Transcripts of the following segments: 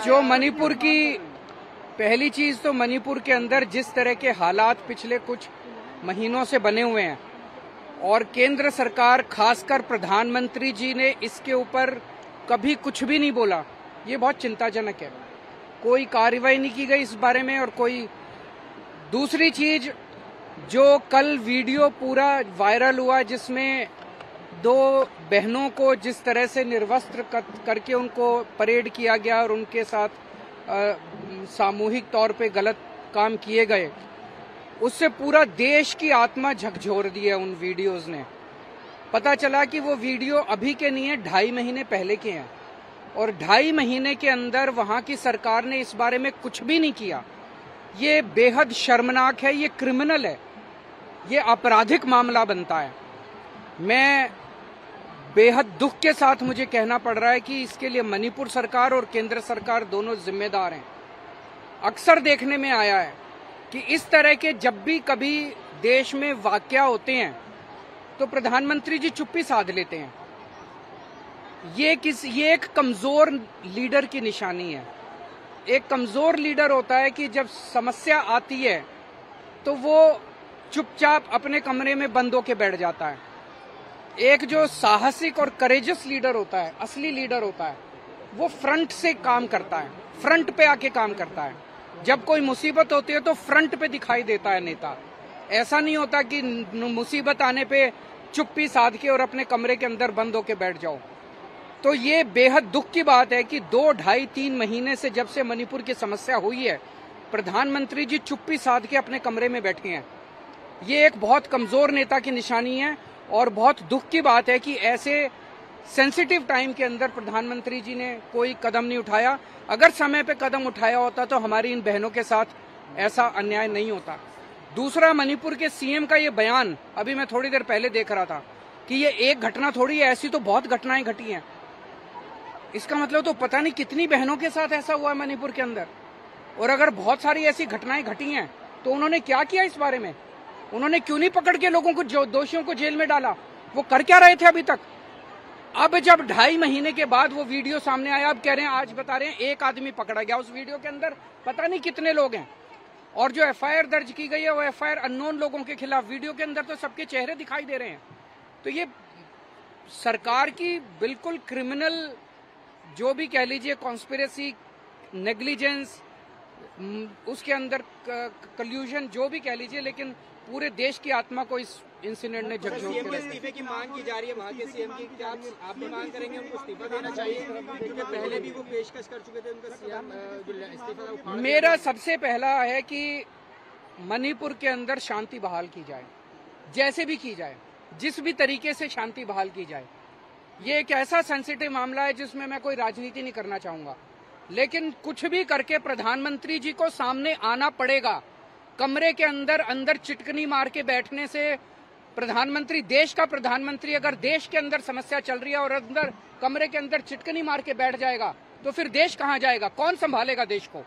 जो मणिपुर की पहली चीज तो मणिपुर के अंदर जिस तरह के हालात पिछले कुछ महीनों से बने हुए हैं और केंद्र सरकार खासकर प्रधानमंत्री जी ने इसके ऊपर कभी कुछ भी नहीं बोला, ये बहुत चिंताजनक है। कोई कार्रवाई नहीं की गई इस बारे में। और कोई दूसरी चीज, जो कल वीडियो पूरा वायरल हुआ जिसमें दो बहनों को जिस तरह से निर्वस्त्र करके उनको परेड किया गया और उनके साथ सामूहिक तौर पे गलत काम किए गए, उससे पूरा देश की आत्मा झकझोर दी है उन वीडियोस ने। पता चला कि वो वीडियो अभी के नहीं है, 2.5 महीने पहले के हैं और 2.5 महीने के अंदर वहां की सरकार ने इस बारे में कुछ भी नहीं किया। ये बेहद शर्मनाक है, ये क्रिमिनल है, ये आपराधिक मामला बनता है। मैं बेहद दुख के साथ मुझे कहना पड़ रहा है कि इसके लिए मणिपुर सरकार और केंद्र सरकार दोनों जिम्मेदार हैं। अक्सर देखने में आया है कि इस तरह के जब भी कभी देश में वाकया होते हैं तो प्रधानमंत्री जी चुप्पी साध लेते हैं। ये एक कमजोर लीडर की निशानी है। एक कमजोर लीडर होता है कि जब समस्या आती है तो वो चुपचाप अपने कमरे में बंद होके बैठ जाता है। एक जो साहसिक और करेजस लीडर होता है, असली लीडर होता है, वो फ्रंट से काम करता है, फ्रंट पे आके काम करता है। जब कोई मुसीबत होती है तो फ्रंट पे दिखाई देता है नेता। ऐसा नहीं होता कि मुसीबत आने पे चुप्पी साध के और अपने कमरे के अंदर बंद होके बैठ जाओ। तो ये बेहद दुख की बात है कि 2, 2.5, 3 महीने से जब से मणिपुर की समस्या हुई है, प्रधानमंत्री जी चुप्पी साध के अपने कमरे में बैठे हैं। ये एक बहुत कमजोर नेता की निशानी है और बहुत दुख की बात है कि ऐसे सेंसिटिव टाइम के अंदर प्रधानमंत्री जी ने कोई कदम नहीं उठाया। अगर समय पे कदम उठाया होता तो हमारी इन बहनों के साथ ऐसा अन्याय नहीं होता। दूसरा, मणिपुर के सीएम का ये बयान अभी मैं थोड़ी देर पहले देख रहा था कि ये एक घटना थोड़ी है, ऐसी तो बहुत घटनाएं घटी हैं। इसका मतलब तो पता नहीं कितनी बहनों के साथ ऐसा हुआ है मणिपुर के अंदर। और अगर बहुत सारी ऐसी घटनाएं घटी हैं तो उन्होंने क्या किया इस बारे में? उन्होंने क्यों नहीं पकड़ के लोगों को, जो दोषियों को जेल में डाला? वो कर क्या रहे थे अभी तक? अब जब 2.5 महीने के बाद वो वीडियो सामने आया, अब कह रहे हैं, आज बता रहे हैं एक आदमी पकड़ा गया। उस वीडियो के अंदर पता नहीं कितने लोग हैं। और जो एफआईआर दर्ज की गई है वो एफआईआर अननोन लोगों के खिलाफ। वीडियो के अंदर तो सबके चेहरे दिखाई दे रहे हैं। तो ये सरकार की बिल्कुल क्रिमिनल, जो भी कह लीजिए, कॉन्स्पिरेसी, नेग्लिजेंस, उसके अंदर कल्यूजन, जो भी कह लीजिए, लेकिन पूरे देश की आत्मा को इस इंसिडेंट ने झकझोर के इस्तीफे की मांग की जा रही है वहाँ के सीएम की। क्या आप भी मांग करेंगे उनको इस्तीफा देना चाहिए? क्योंकि पहले भी वो पेशकश कर चुके थे उनका सीएम इस्तीफा। मेरा सबसे पहला है कि मणिपुर के अंदर शांति बहाल की जाए, जैसे भी की जाए, जिस भी तरीके से शांति बहाल की जाए। ये एक ऐसा सेंसिटिव मामला है जिसमें मैं कोई राजनीति नहीं करना चाहूंगा, लेकिन कुछ भी करके प्रधानमंत्री जी को सामने आना पड़ेगा। कमरे के अंदर चिटकनी मार के बैठने से प्रधानमंत्री, देश का प्रधानमंत्री, अगर देश के अंदर समस्या चल रही है और अंदर कमरे के अंदर चिटकनी मार के बैठ जाएगा तो फिर देश कहां जाएगा? कौन संभालेगा देश को?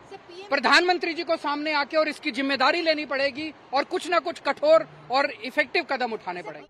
प्रधानमंत्री जी को सामने आके और इसकी जिम्मेदारी लेनी पड़ेगी और कुछ ना कुछ कठोर और इफेक्टिव कदम उठाने पड़ेंगे।